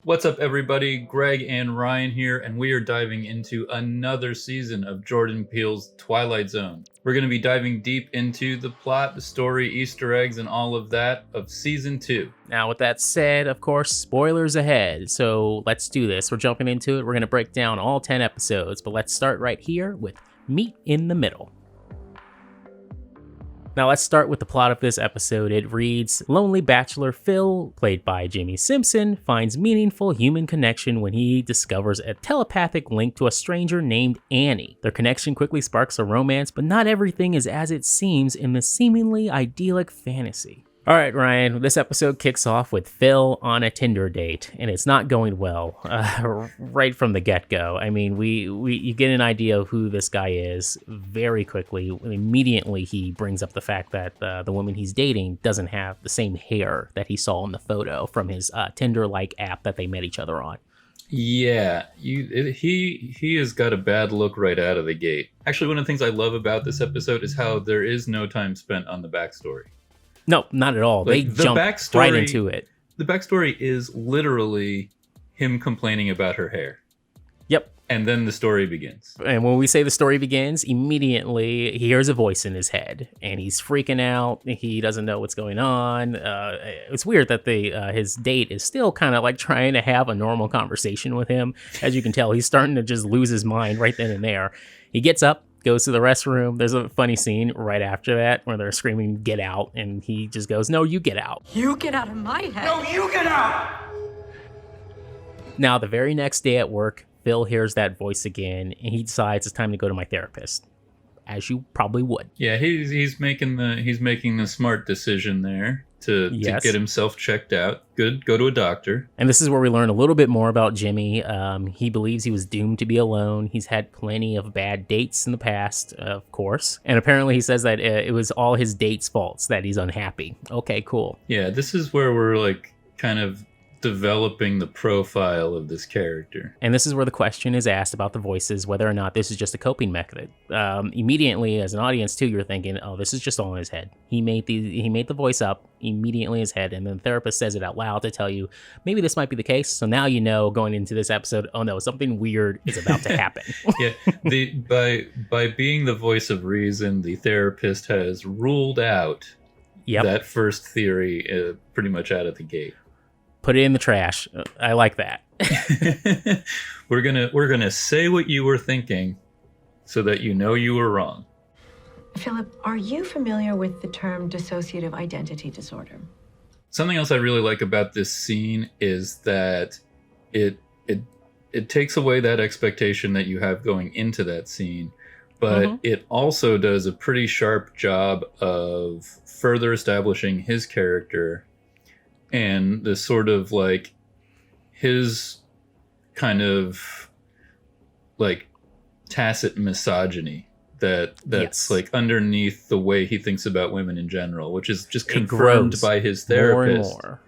What's up, everybody? Greg and Ryan here, and we are diving into another season of Jordan Peele's Twilight Zone. We're going to be diving deep into the plot, the story, Easter eggs, and all of that of Season 2. Now, with that said, of course, spoilers ahead, so let's do this. We're jumping into it. We're going to break down all 10 episodes, but let's start right here with Meet in the Middle. Now let's start with the plot of this episode. It reads, lonely bachelor Phil, played by Jimmi Simpson, finds meaningful human connection when he discovers a telepathic link to a stranger named Annie. Their connection quickly sparks a romance, but not everything is as it seems in the seemingly idyllic fantasy. Alright, Ryan, this episode kicks off with Phil on a Tinder date, and it's not going well right from the get-go. I mean, you get an idea of who this guy is very quickly. Immediately, he brings up the fact that the woman he's dating doesn't have the same hair that he saw in the photo from his Tinder-like app that they met each other on. Yeah, he has got a bad look right out of the gate. Actually, one of the things I love about this episode is how there is no time spent on the backstory. No, not at all. They jump right into it. The backstory is literally him complaining about her hair. Yep. And then the story begins. And when we say the story begins, immediately he hears a voice in his head, and he's freaking out. He doesn't know what's going on. It's weird that his date is still kind of like trying to have a normal conversation with him. As you can tell, he's starting to just lose his mind right then and there. He gets up, goes to the restroom. There's a funny scene right after that where they're screaming, "Get out!" And he just goes, "No, you get out." You get out of my head. No, you get out! Now, the very next day at work, Phil hears that voice again, and he decides it's time to go to my therapist, as you probably would. Yeah, he's making the smart decision there to get himself checked out. Good, go to a doctor. And this is where we learn a little bit more about Jimmy. He believes he was doomed to be alone. He's had plenty of bad dates in the past, of course. And apparently he says that it was all his dates' faults that he's unhappy. Okay, cool. Yeah, this is where we're like kind of developing the profile of this character. And this is where the question is asked about the voices, whether or not this is just a coping method. Immediately, as an audience too, you're thinking, oh, this is just all in his head. He made the voice up immediately in his head, and then the therapist says it out loud to tell you, maybe this might be the case. So now you know, going into this episode, oh no, something weird is about to happen. Yeah, by being the voice of reason, the therapist has ruled out that first theory pretty much out of the gate. Put it in the trash. I like that. We're gonna say what you were thinking so that you know you were wrong. Philip, are you familiar with the term dissociative identity disorder? Something else I really like about this scene is that it takes away that expectation that you have going into that scene, but it also does a pretty sharp job of further establishing his character and the sort of like his kind of like tacit misogyny that's like underneath the way he thinks about women in general, which is just confirmed by his therapist. More and more.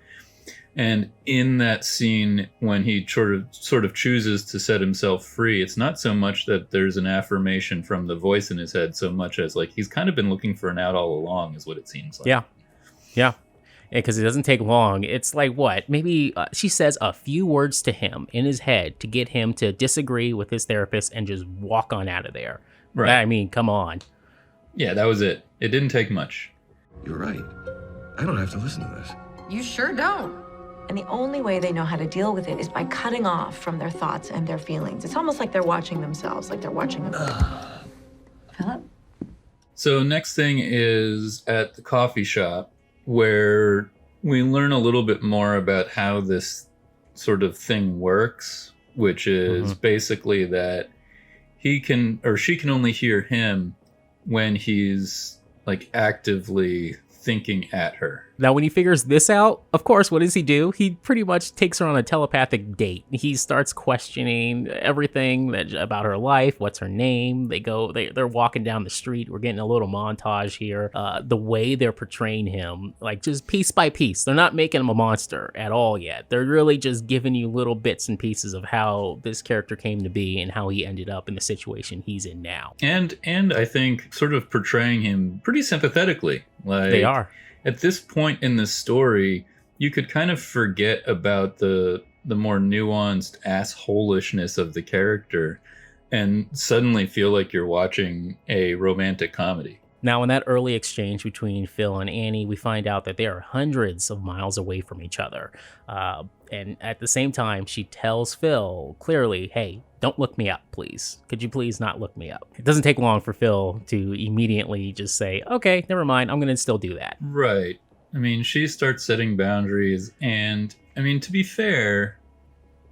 And in that scene, when he sort of chooses to set himself free, it's not so much that there's an affirmation from the voice in his head, so much as like he's kind of been looking for an out all along, is what it seems like. Yeah. Because it doesn't take long. It's like, what? Maybe she says a few words to him in his head to get him to disagree with his therapist and just walk on out of there. Right. I mean, come on. Yeah, that was it. It didn't take much. You're right. I don't have to listen to this. You sure don't. And the only way they know how to deal with it is by cutting off from their thoughts and their feelings. It's almost like they're watching themselves, like they're watching a Philip? So next thing is at the coffee shop, where we learn a little bit more about how this sort of thing works, which is basically that he can, or she can only hear him when he's like actively thinking at her. Now, when he figures this out, of course, what does he do? He pretty much takes her on a telepathic date. He starts questioning everything about her life. What's her name? They're walking down the street. We're getting a little montage here. The way they're portraying him, like just piece by piece. They're not making him a monster at all yet. They're really just giving you little bits and pieces of how this character came to be and how he ended up in the situation he's in now. And I think sort of portraying him pretty sympathetically. Like, they are. At this point in the story, you could kind of forget about the more nuanced assholishness of the character and suddenly feel like you're watching a romantic comedy. Now, in that early exchange between Phil and Annie, we find out that they are hundreds of miles away from each other. And at the same time, she tells Phil clearly, hey, don't look me up, please. Could you please not look me up? It doesn't take long for Phil to immediately just say, okay, never mind, I'm going to still do that. Right. I mean, she starts setting boundaries, and, I mean, to be fair,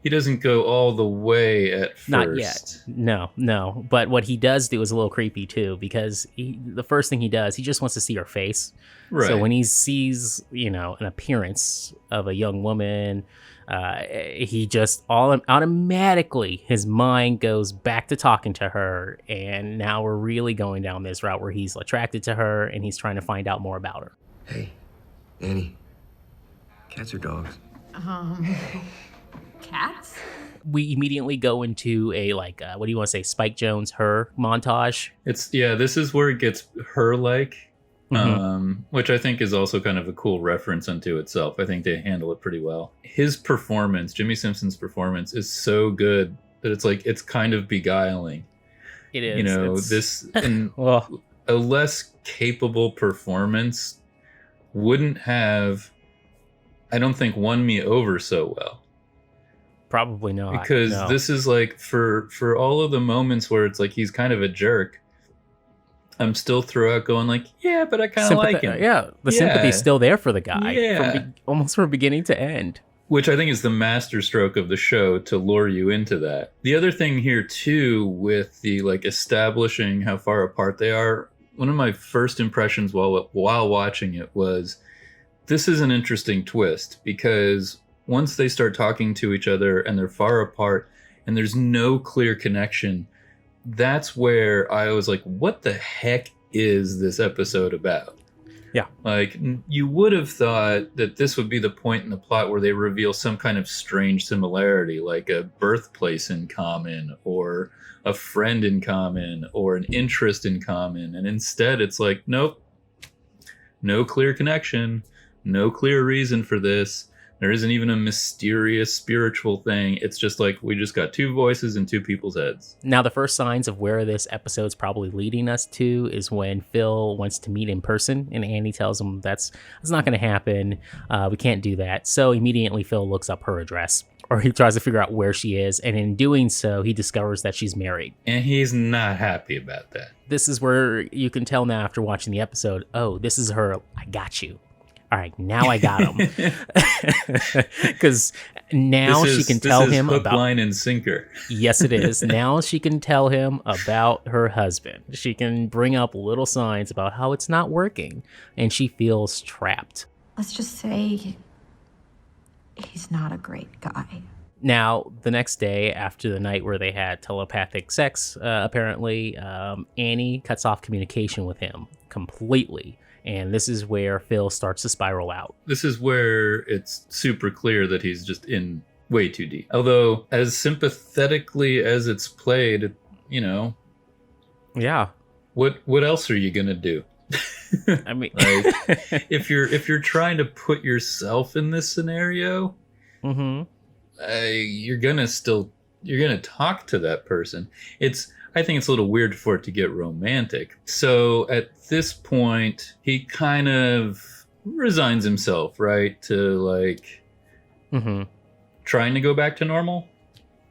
he doesn't go all the way at first. Not yet. No. But what he does do is a little creepy, too, because the first thing he does, he just wants to see her face. Right. So when he sees, an appearance of a young woman, he just automatically, his mind goes back to talking to her. And now we're really going down this route where he's attracted to her and he's trying to find out more about her. Hey, Annie. Cats or dogs? Cats? We immediately go into a what do you want to say, Spike Jonze, her montage. This is where it gets her-like, which I think is also kind of a cool reference unto itself. I think they handle it pretty well. His performance, Jimmi Simpson's performance, is so good that it's kind of beguiling. It is. This a less capable performance wouldn't have, I don't think, won me over so well. Probably not. Because this is for all of the moments where it's like he's kind of a jerk, I'm still throughout going yeah, but I kind of like him. Yeah, the sympathy's still there for the guy, almost from beginning to end. Which I think is the masterstroke of the show to lure you into that. The other thing here too, with the establishing how far apart they are, one of my first impressions while watching it was, this is an interesting twist, because once they start talking to each other and they're far apart and there's no clear connection, that's where I was like, what the heck is this episode about? Yeah. You would have thought that this would be the point in the plot where they reveal some kind of strange similarity, like a birthplace in common or a friend in common or an interest in common. And instead it's nope, no clear connection, no clear reason for this. There isn't even a mysterious spiritual thing. It's just we just got two voices in two people's heads. Now, the first signs of where this episode's probably leading us to is when Phil wants to meet in person, and Annie tells him that's not going to happen. We can't do that. So immediately Phil looks up her address, or he tries to figure out where she is. And in doing so, he discovers that she's married. And he's not happy about that. This is where you can tell now after watching the episode, oh, this is her, I got you. All right, now I got him. Because now she can tell him hook, about line, and sinker. Yes, it is. Now she can tell him about her husband. She can bring up little signs about how it's not working, and she feels trapped. Let's just say he's not a great guy. Now, the next day, after the night where they had telepathic sex, apparently, Annie cuts off communication with him completely. And this is where Phil starts to spiral out. This is where it's super clear that he's just in way too deep. Although, as sympathetically as it's played, Yeah. What else are you gonna do? I mean, if you're trying to put yourself in this scenario, you're gonna talk to that person. I think it's a little weird for it to get romantic. So at this point, he kind of resigns himself, right, to trying to go back to normal.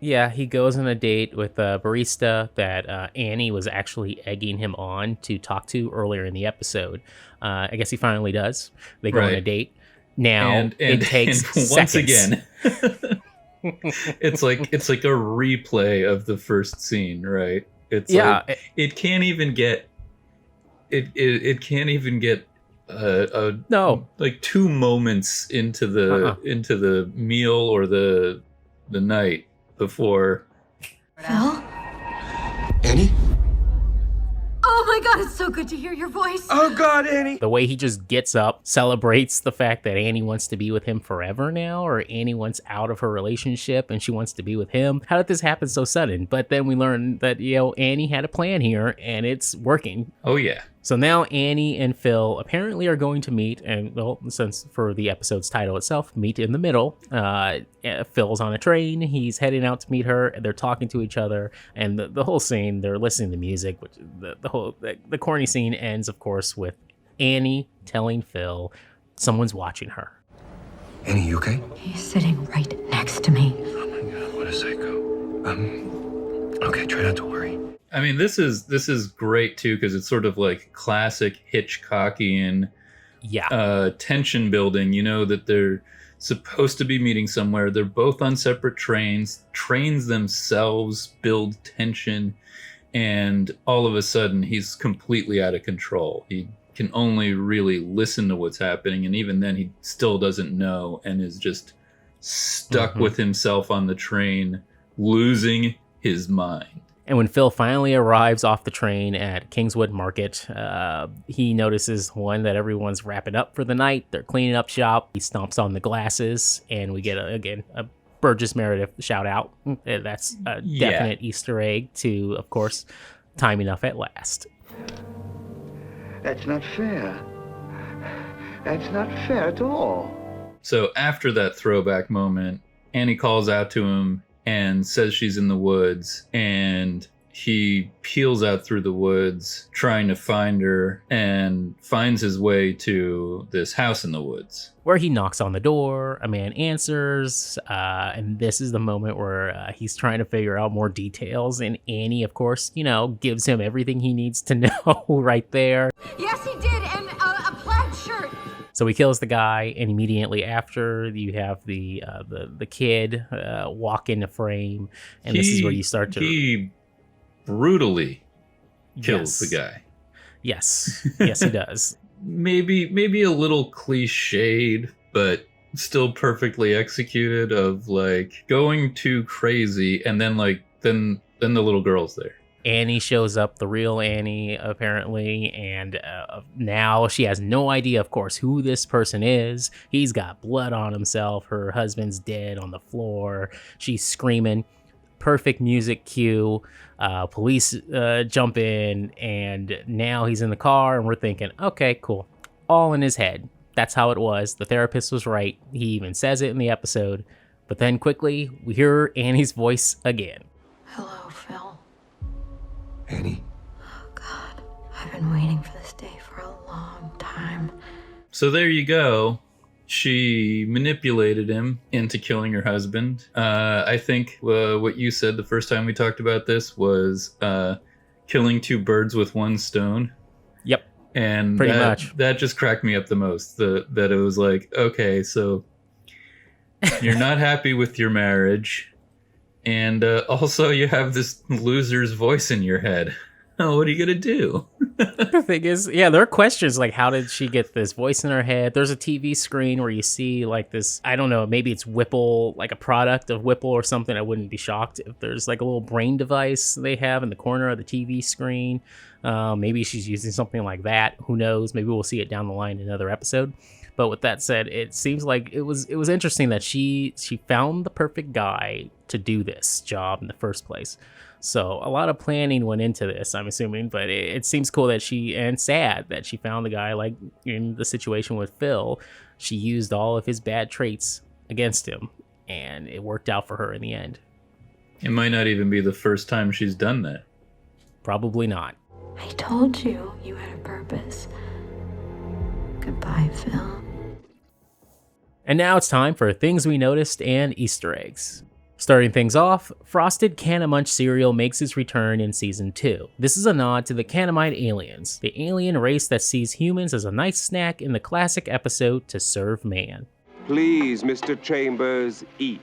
Yeah, he goes on a date with a barista that Annie was actually egging him on to talk to earlier in the episode. I guess he finally does. They go on a date. Now it takes and once seconds. Again. it's like a replay of the first scene, right? It's it can't even get it can't even get no, 2 moments into the meal or the night before. Phil? Annie? Oh my God, it's so good to hear your voice. Oh God, Annie! The way he just gets up, celebrates the fact that Annie wants to be with him forever now, or Annie wants out of her relationship and she wants to be with him. How did this happen so sudden? But then we learn that, Annie had a plan here and it's working. Oh yeah. So now Annie and Phil apparently are going to meet, and well, since for the episode's title itself, meet in the middle. Phil's on a train, he's heading out to meet her, and they're talking to each other, and the whole scene, they're listening to music, which the corny scene ends, of course, with Annie telling Phil someone's watching her. Annie, you okay? He's sitting right next to me. Oh my God, what a psycho. Okay, try not to worry. I mean, this is great too, because it's sort of like classic Hitchcockian tension building. You know that they're supposed to be meeting somewhere. They're both on separate trains. Trains themselves build tension, and all of a sudden he's completely out of control. He can only really listen to what's happening, and even then he still doesn't know and is just stuck with himself on the train, losing his mind. And when Phil finally arrives off the train at Kingswood Market, he notices, one, that everyone's wrapping up for the night. They're cleaning up shop. He stomps on the glasses, and we get, a Burgess Meredith shout out. That's a definite Easter egg to, of course, Time Enough at Last. That's not fair. That's not fair at all. So after that throwback moment, Annie calls out to him and says she's in the woods, and he peels out through the woods trying to find her and finds his way to this house in the woods, where he knocks on the door. A man answers, and this is the moment where he's trying to figure out more details, and Annie, of course, gives him everything he needs to know right there. Yes, he did, and a plaid shirt. So he kills the guy, and immediately after, you have the kid walk into frame, and this is where you start to... He brutally kills the guy. Yes, yes, he does. Maybe a little cliched, but still perfectly executed, of like going too crazy, and then then the little girl's there. Annie shows up, the real Annie, apparently, and now she has no idea, of course, who this person is. He's got blood on himself. Her husband's dead on the floor. She's screaming. Perfect music cue. Police jump in, and now he's in the car, and we're thinking, okay, cool. All in his head. That's how it was. The therapist was right. He even says it in the episode. But then quickly, we hear Annie's voice again. Hello, Phil. Annie? Oh, God. I've been waiting for this day for a long time. So there you go. She manipulated him into killing her husband. I think what you said the first time we talked about this was killing two birds with one stone. Yep. And pretty much. That just cracked me up the most. That it was like, okay, so you're not happy with your marriage. And also you have this loser's voice in your head. Oh, what are you going to do? The thing is, there are questions like, how did she get this voice in her head? There's a TV screen where you see like this, I don't know, maybe it's Whipple, like a product of Whipple or something. I wouldn't be shocked if there's like a little brain device they have in the corner of the TV screen. Maybe she's using something like that. Who knows? Maybe we'll see it down the line in another episode. But with that said, it seems like it was interesting that she found the perfect guy to do this job in the first place. So a lot of planning went into this, I'm assuming, but it seems cool that and sad that she found the guy, like in the situation with Phil. She used all of his bad traits against him, and it worked out for her in the end. It might not even be the first time she's done that. Probably not. I told you had a purpose. Goodbye, Phil. And now it's time for Things We Noticed and Easter Eggs. Starting things off, Frosted Canamunch cereal makes its return in Season 2. This is a nod to the Canamite aliens, the alien race that sees humans as a nice snack in the classic episode To Serve Man. Please, Mr. Chambers, eat.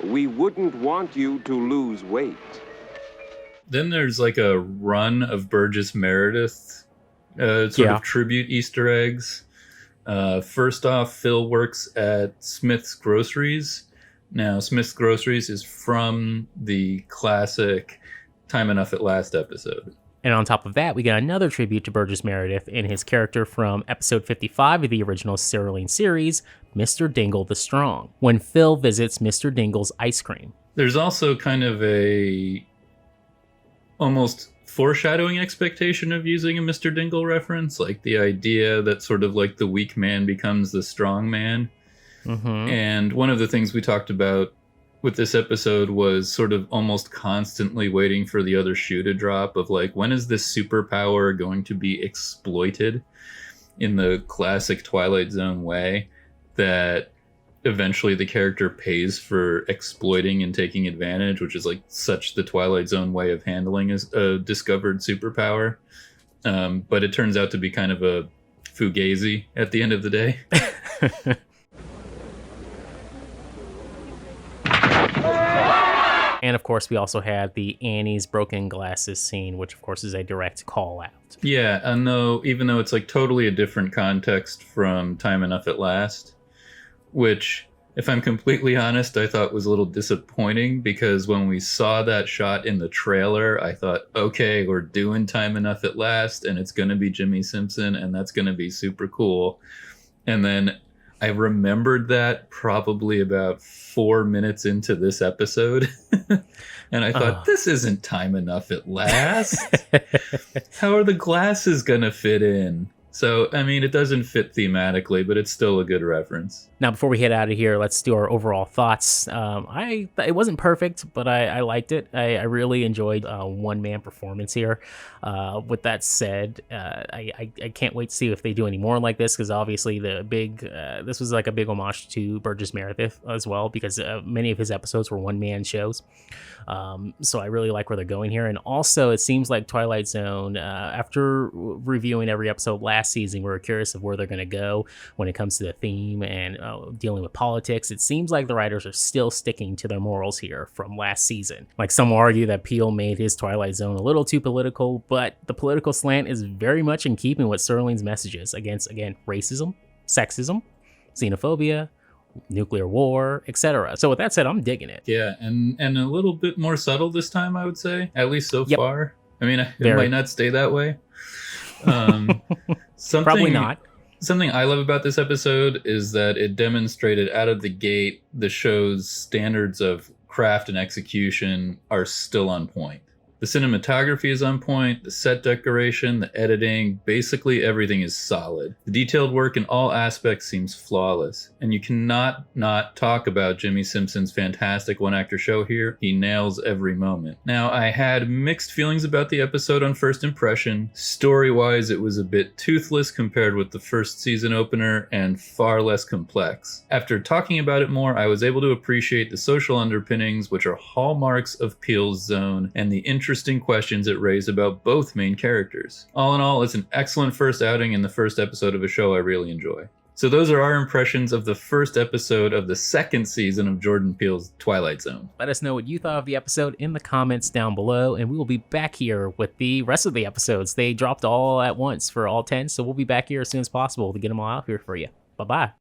We wouldn't want you to lose weight. Then there's like a run of Burgess Meredith sort of tribute Easter eggs. First off, Phil works at Smith's Groceries. Now, Smith's Groceries is from the classic Time Enough at Last episode. And on top of that, we got another tribute to Burgess Meredith in his character from episode 55 of the original Cerealine series, Mr. Dingle the Strong, when Phil visits Mr. Dingle's ice cream. There's also kind of a almost foreshadowing expectation of using a Mr. Dingle reference, like the idea that sort of like the weak man becomes the strong man. And one of the things we talked about with this episode was sort of almost constantly waiting for the other shoe to drop of like, when is this superpower going to be exploited in the classic Twilight Zone way that eventually the character pays for exploiting and taking advantage, which is like such the Twilight Zone way of handling a discovered superpower. But it turns out to be kind of a fugazi at the end of the day. And of course, we also had the Annie's broken glasses scene, which of course is a direct call out. Yeah, and even though it's like totally a different context from Time Enough at Last, which, if I'm completely honest, I thought was a little disappointing, because when we saw that shot in the trailer, I thought, okay, we're doing Time Enough at Last, and it's going to be Jimmi Simpson, and that's going to be super cool. And then I remembered that probably about 4 minutes into this episode. And I thought, this isn't Time Enough at Last. How are the glasses going to fit in? So, I mean, it doesn't fit thematically, but it's still a good reference. Now, before we head out of here, let's do our overall thoughts. It wasn't perfect, but I liked it. I really enjoyed one-man performance here. With that said, I can't wait to see if they do any more like this, because obviously this was like a big homage to Burgess Meredith as well, because many of his episodes were one-man shows. So I really like where they're going here. And also, it seems like Twilight Zone, after reviewing every episode last season, we were curious of where they're going to go when it comes to the theme and dealing with politics. It seems like the writers are still sticking to their morals here from last season. Like, some will argue that Peele made his Twilight Zone a little too political, but the political slant is very much in keeping with Serling's messages against, again, racism, sexism, xenophobia, nuclear war, etc. So with that said, I'm digging it. Yeah, and a little bit more subtle this time, I would say, at least so far. I mean, it might not stay that way. Probably not. Something I love about this episode is that it demonstrated out of the gate the show's standards of craft and execution are still on point. The cinematography is on point, the set decoration, the editing, basically everything is solid. The detailed work in all aspects seems flawless, and you cannot not talk about Jimmi Simpson's fantastic one-actor show here. He nails every moment. Now, I had mixed feelings about the episode on first impression. Story-wise, it was a bit toothless compared with the first season opener and far less complex. After talking about it more, I was able to appreciate the social underpinnings, which are hallmarks of Peele's Zone, and the interesting questions it raised about both main characters. All in all, it's an excellent first outing and the first episode of a show I really enjoy. So those are our impressions of the first episode of the second season of Jordan Peele's Twilight Zone. Let us know what you thought of the episode in the comments down below, and we will be back here with the rest of the episodes. They dropped all at once for all 10, so we'll be back here as soon as possible to get them all out here for you. Bye-bye.